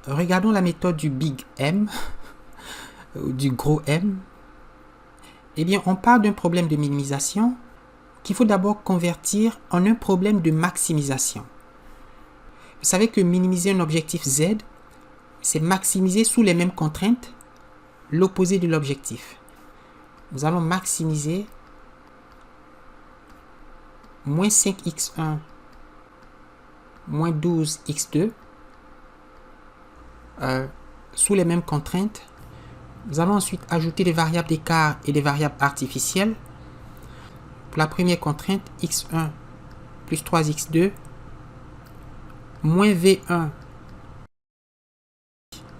Regardons la méthode du Big M, du gros M. Eh bien, on part d'un problème de minimisation qu'il faut d'abord convertir en un problème de maximisation. Vous savez que minimiser un objectif Z, c'est maximiser sous les mêmes contraintes l'opposé de l'objectif. Nous allons maximiser moins 5x1 moins 12x2 sous les mêmes contraintes. Nous allons ensuite ajouter des variables d'écart et des variables artificielles. Pour la première contrainte, x1 plus 3x2 moins v1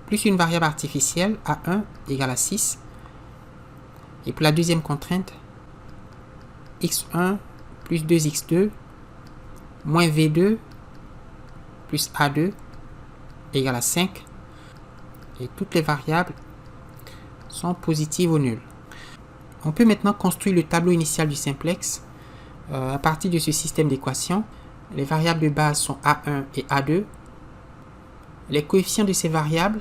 plus une variable artificielle a1 égale à 6. Et pour la deuxième contrainte, x1 plus 2x2 moins v2 plus a2 égale à 5. Et toutes les variables sont positives ou nulles. On peut maintenant construire le tableau initial du simplex à partir de ce système d'équations. Les variables de base sont A1 et A2. Les coefficients de ces variables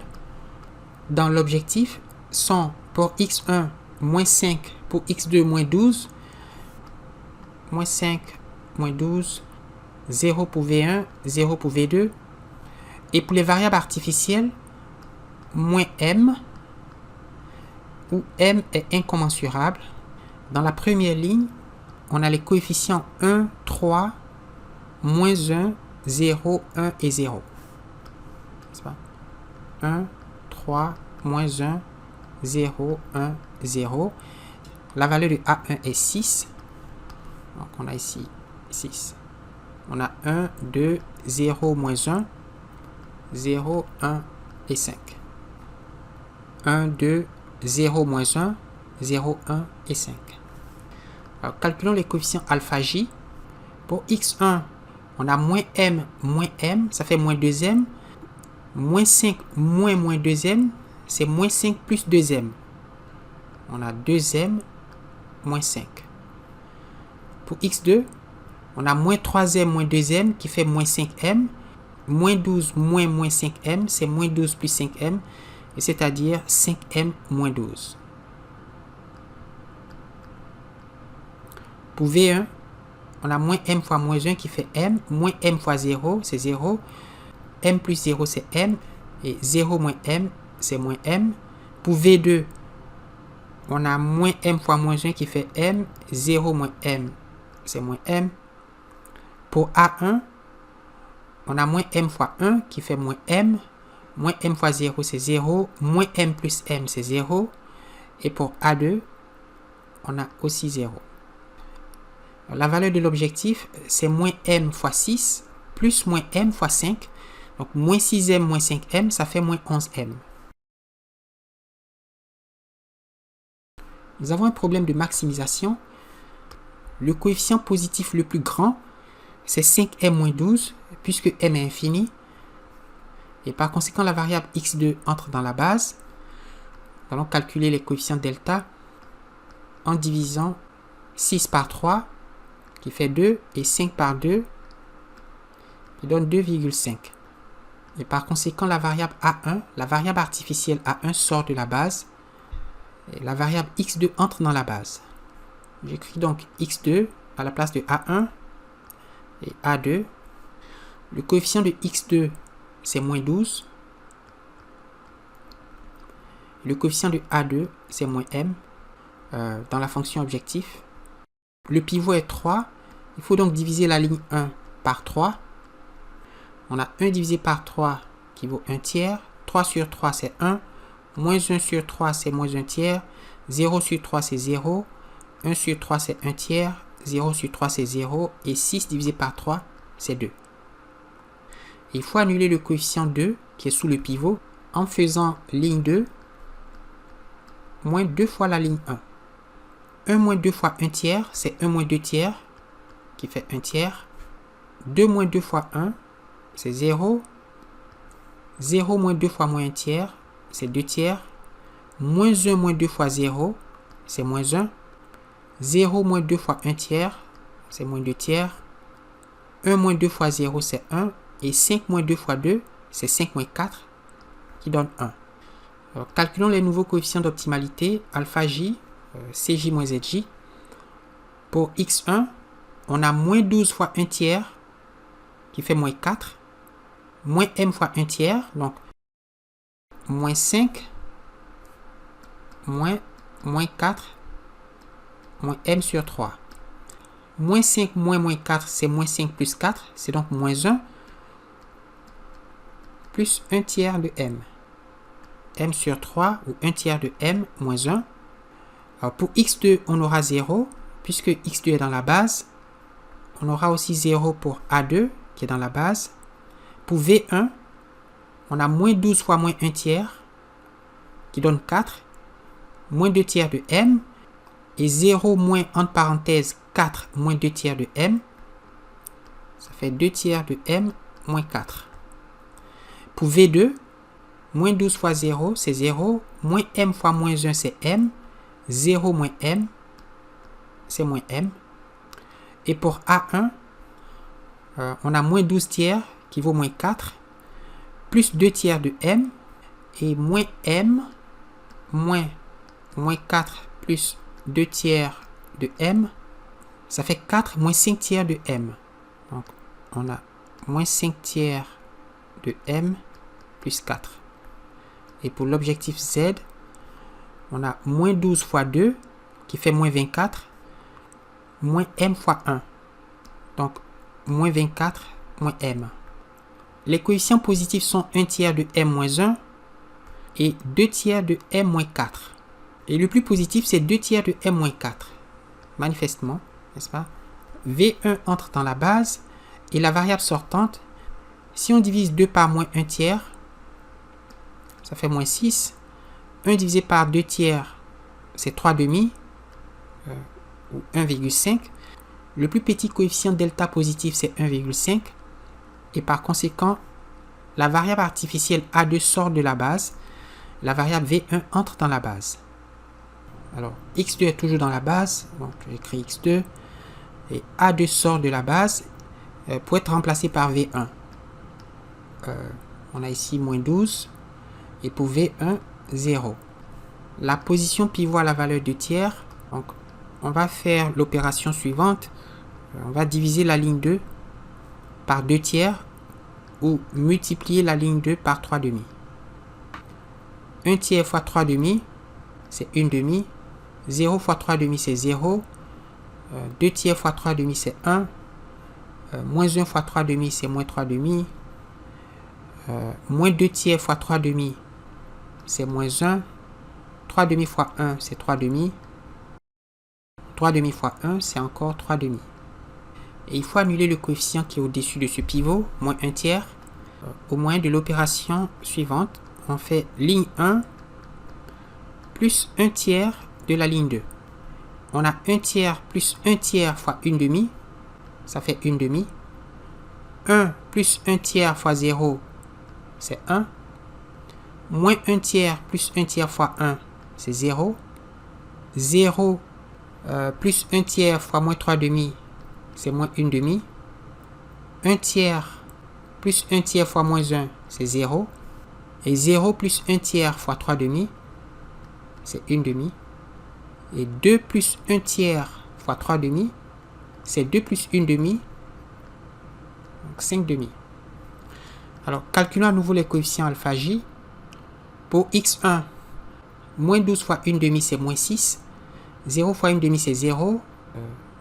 dans l'objectif sont pour x1 moins 5, pour x2 moins 12, moins 5, moins 12, 0 pour V1, 0 pour V2. Et pour les variables artificielles, moins m, où m est incommensurable. Dans la première ligne, on a les coefficients 1, 3, moins 1, 0, 1 et 0. 1, 3, moins 1, 0, 1, 0. La valeur de A1 est 6. Donc on a ici 6. On a 1, 2, 0, moins 1, 0, 1 et 5. 1, 2, 0, moins 1, 0, 1 et 5. Alors, calculons les coefficients alpha j. Pour x1, on a moins m, ça fait moins 2m. Moins 5, moins 2m, c'est moins 5 plus 2m. On a 2m, moins 5. Pour x2, on a moins 3m, moins 2m, qui fait moins 5m. Moins 12, moins 5m, c'est moins 12 plus 5m, c'est-à-dire 5m moins 12. Pour V1, on a moins m fois moins 1 qui fait m, moins m fois 0, c'est 0, m plus 0 c'est m, et 0 moins m c'est moins m. Pour V2, on a moins m fois moins 1 qui fait m, 0 moins m c'est moins m. Pour A1, on a moins m fois 1 qui fait moins m fois 0 c'est 0, moins m plus m c'est 0, et pour A2, on a aussi 0. La valeur de l'objectif, c'est moins m fois 6, plus moins m fois 5, donc moins 6m moins 5m, ça fait moins 11m. Nous avons un problème de maximisation. Le coefficient positif le plus grand, c'est 5m moins 12, puisque m est infini. Et par conséquent, la variable x2 entre dans la base. Nous allons calculer les coefficients delta en divisant 6 par 3, qui fait 2, et 5 par 2, qui donne 2,5. Et par conséquent, la variable A1, la variable artificielle A1 sort de la base. Et la variable x2 entre dans la base. J'écris donc x2 à la place de A1 et A2. Le coefficient de x2, c'est moins 12. Le coefficient de A2, c'est moins m dans la fonction objectif. Le pivot est 3. Il faut donc diviser la ligne 1 par 3. On a 1 divisé par 3 qui vaut 1 tiers. 3 sur 3, c'est 1. Moins 1 sur 3, c'est moins 1 tiers. 0 sur 3, c'est 0. 1 sur 3, c'est 1 tiers. 0 sur 3, c'est 0. Et 6 divisé par 3, c'est 2. Il faut annuler le coefficient 2 qui est sous le pivot en faisant ligne 2 moins 2 fois la ligne 1. 1 moins 2 fois 1 tiers, c'est 1 moins 2 tiers qui fait 1 tiers. 2 moins 2 fois 1, c'est 0. 0 moins 2 fois moins 1 tiers, c'est 2 tiers. Moins 1 moins 2 fois 0, c'est moins 1. 0 moins 2 fois 1 tiers, c'est moins 2 tiers. 1 moins 2 fois 0, c'est 1. Et 5 moins 2 fois 2, c'est 5 moins 4. qui donne 1. Alors, calculons les nouveaux coefficients d'optimalité, alpha j, cj moins zj. Pour x1, on a moins 12 fois 1 tiers, qui fait moins 4, moins m fois 1 tiers, donc moins 5, moins 4, moins m sur 3. Moins 5 moins 4, c'est moins 5 plus 4, c'est donc moins 1, plus 1 tiers de m. M sur 3, ou 1 tiers de m, moins 1. Alors pour x2, on aura 0, puisque x2 est dans la base. On aura aussi 0 pour A2, qui est dans la base. Pour V1, on a moins 12 fois moins 1 tiers, qui donne 4, moins 2 tiers de m, et 0 moins, entre parenthèses, 4 moins 2 tiers de m, ça fait 2 tiers de m moins 4. Pour V2, moins 12 fois 0, c'est 0, moins m fois moins 1, c'est m, 0 moins m, c'est moins m. Et pour A1, on a moins 12 tiers, qui vaut moins 4, plus 2 tiers de m, et moins m, moins 4, plus 2 tiers de m, ça fait 4 moins 5 tiers de m. Donc, on a moins 5 tiers de m plus 4. Et pour l'objectif z, on a moins 12 fois 2, qui fait moins 24, moins m fois 1. Donc, moins 24, moins m. Les coefficients positifs sont 1 tiers de m moins 1 et 2 tiers de m moins 4. Et le plus positif, c'est 2 tiers de m moins 4. Manifestement, n'est-ce pas? V1 entre dans la base et la variable sortante, si on divise 2 par moins 1 tiers, ça fait moins 6. 1 divisé par 2 tiers, c'est 3 demi, ou 1,5. Le plus petit coefficient delta positif, c'est 1,5. Et par conséquent, la variable artificielle A2 sort de la base. La variable V1 entre dans la base. Alors, x2 est toujours dans la base. Donc, j'écris x2. Et A2 sort de la base pour être remplacé par V1. On a ici moins 12. Et pour V1, 0. La position pivot à la valeur 2 tiers. Donc, on va faire l'opération suivante. On va diviser la ligne 2 par 2 tiers ou multiplier la ligne 2 par 3 demi. 1 tiers fois 3 demi, c'est 1 demi. 0 fois 3 demi, c'est 0. 2 tiers fois 3 demi, c'est 1. Moins 1 fois 3 demi, c'est moins 3 demi. Moins 2 tiers fois 3 demi, c'est moins 1. 3 demi fois 1, c'est 3 demi. 3 demi fois 1, c'est encore 3 demi. Et il faut annuler le coefficient qui est au-dessus de ce pivot, moins 1 tiers. Au moyen de l'opération suivante, on fait ligne 1 plus 1 tiers de la ligne 2. On a 1 tiers plus 1 tiers fois 1 demi, ça fait 1 demi. 1 plus 1 tiers fois 0, c'est 1. Moins 1 tiers plus 1 tiers fois 1, c'est 0. 0 plus 1 tiers fois moins 3 demi, c'est moins 1 demi. 1 tiers plus 1 tiers fois moins 1, c'est 0. Et 0 plus 1 tiers fois 3 demi, c'est 1 demi. Et 2 plus 1 tiers fois 3 demi, c'est 2 plus 1 demi, donc 5 demi. Alors, calculons à nouveau les coefficients alpha j. Pour x1, moins 12 fois 1 demi, c'est moins 6. 0 fois 1 demi, c'est 0.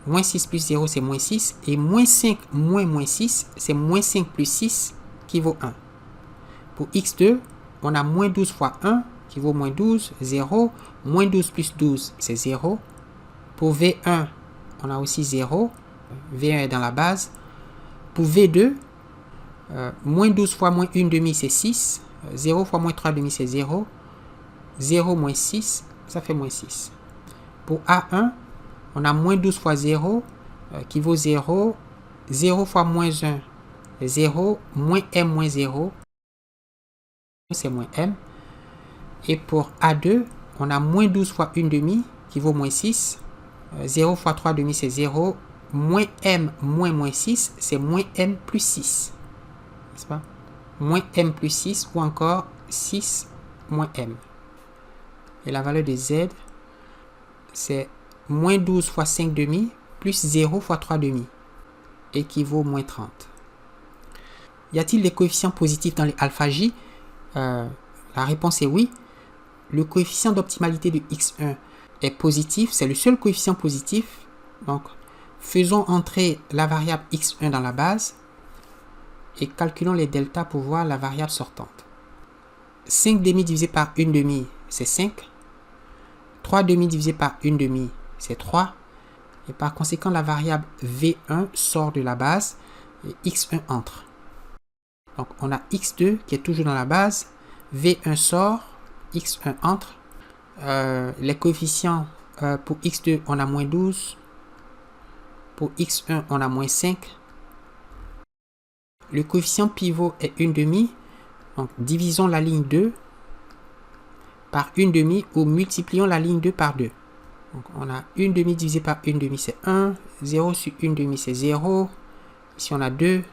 Moins 6 plus 0, c'est moins 6. Et moins 5 moins 6, c'est moins 5 plus 6, qui vaut 1. Pour x2, on a moins 12 fois 1, qui vaut moins 12, 0. Moins 12 plus 12, c'est 0. Pour v1, on a aussi 0. V1 est dans la base. Pour v2, moins 12 fois moins 1 demi, c'est 6. 0 fois moins 3 demi, c'est 0. 0 moins 6, ça fait moins 6. Pour A1, on a moins 12 fois 0, qui vaut 0. 0 fois moins 1, 0. Moins m moins 0, c'est moins m. Et pour A2, on a moins 12 fois 1 demi, qui vaut moins 6. 0 fois 3 demi, c'est 0. Moins m moins 6, c'est moins m plus 6. N'est-ce pas? Moins m plus 6 ou encore 6 moins m. Et la valeur de z, c'est moins 12 fois 5 demi plus 0 fois 3 demi, équivaut moins 30. Y a-t-il des coefficients positifs dans les alpha j? La réponse est oui. Le coefficient d'optimalité de x1 est positif, c'est le seul coefficient positif. Donc, faisons entrer la variable x1 dans la base et calculons les deltas pour voir la variable sortante. 5 demi divisé par 1 demi, c'est 5. 3 demi divisé par 1 demi, c'est 3. Et par conséquent, la variable v1 sort de la base et x1 entre. Donc, on a x2 qui est toujours dans la base, v1 sort, x1 entre. Les coefficients, pour x2, on a moins 12. Pour x1, on a moins 5. Le coefficient pivot est 1 demi. Donc, divisons la ligne 2 par 1 demi ou multiplions la ligne 2 par 2. Donc, on a 1 demi divisé par 1 demi, c'est 1. 0 sur 1 demi, c'est 0. Ici, on a 2.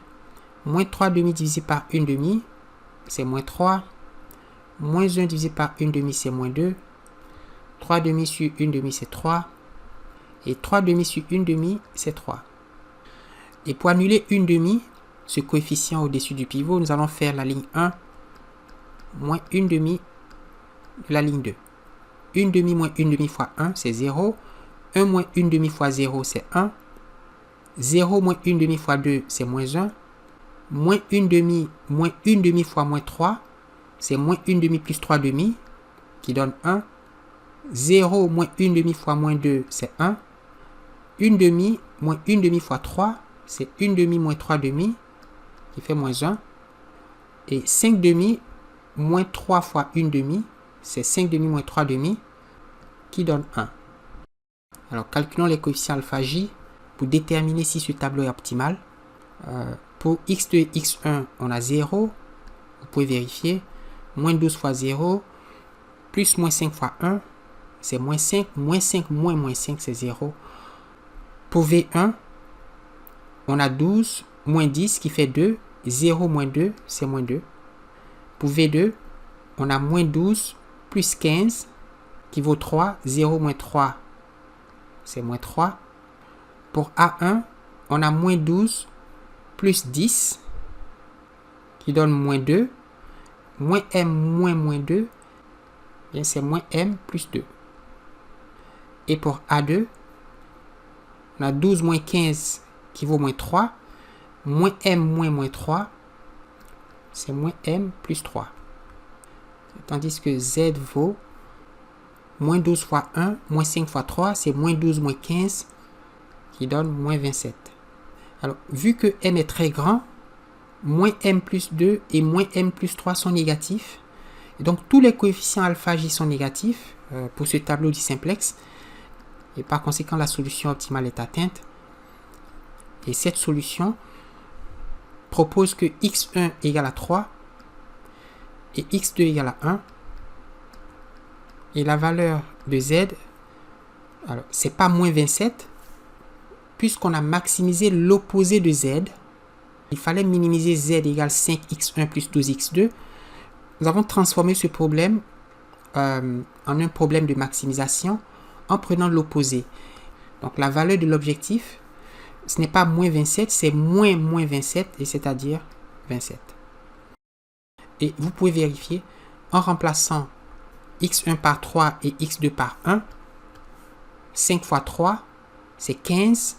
Moins 3 demi divisé par 1 demi, c'est moins 3. Moins 1 divisé par 1 demi, c'est moins 2. 3 demi sur 1 demi, c'est 3. Et 3 demi sur 1 demi, c'est 3. Et pour annuler 1 demi, ce coefficient au-dessus du pivot, nous allons faire la ligne 1 moins 1 demi de la ligne 2. 1 demi moins 1 demi fois 1, c'est 0. 1 moins 1 demi fois 0, c'est 1. 0 moins 1 demi fois 2, c'est moins 1. Moins 1 demi fois moins 3, c'est moins 1 demi plus 3 demi, qui donne 1. 0 moins 1 demi fois moins 2, c'est 1. 1 demi moins 1 demi fois 3, c'est 1 demi moins 3 demi, qui fait moins 1. Et 5 demi moins 3 fois 1 demi, c'est 5 demi moins 3 demi, qui donne 1. Alors, calculons les coefficients alpha j pour déterminer si ce tableau est optimal. Pour x2 et x1, on a 0. Vous pouvez vérifier. Moins 12 fois 0, plus moins 5 fois 1, c'est moins 5. Moins 5 moins moins 5, c'est 0. Pour v1, on a 12 moins 10 qui fait 2. 0 moins 2, c'est moins 2. Pour v2, on a moins 12 plus 15 qui vaut 3. 0 moins 3, c'est moins 3. Pour A1, on a moins 12 plus 10 qui donne moins 2. Moins m moins moins 2, c'est moins m plus 2. Et pour A2, on a 12 moins 15 qui vaut moins 3. Moins m moins moins 3, c'est moins m plus 3. Tandis que z vaut moins 12 fois 1, moins 5 fois 3, c'est moins 12 moins 15 qui donne moins 27. Alors, vu que m est très grand, moins m plus 2 et moins m plus 3 sont négatifs. Et donc, tous les coefficients alpha j sont négatifs pour ce tableau du simplex. Et par conséquent, la solution optimale est atteinte. Et cette solution propose que x1 égale à 3 et x2 égale à 1. Et la valeur de z, alors, c'est pas moins 27, puisqu'on a maximisé l'opposé de z. Il fallait minimiser z égale 5x1 plus 12x2. Nous avons transformé ce problème en un problème de maximisation en prenant l'opposé. Donc la valeur de l'objectif, ce n'est pas moins 27, c'est moins 27, et c'est-à-dire 27. Et vous pouvez vérifier en remplaçant x1 par 3 et x2 par 1. 5 fois 3, c'est 15.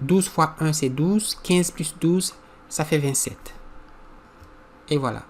12 fois 1, c'est 12. 15 plus 12, ça fait 27. Et voilà.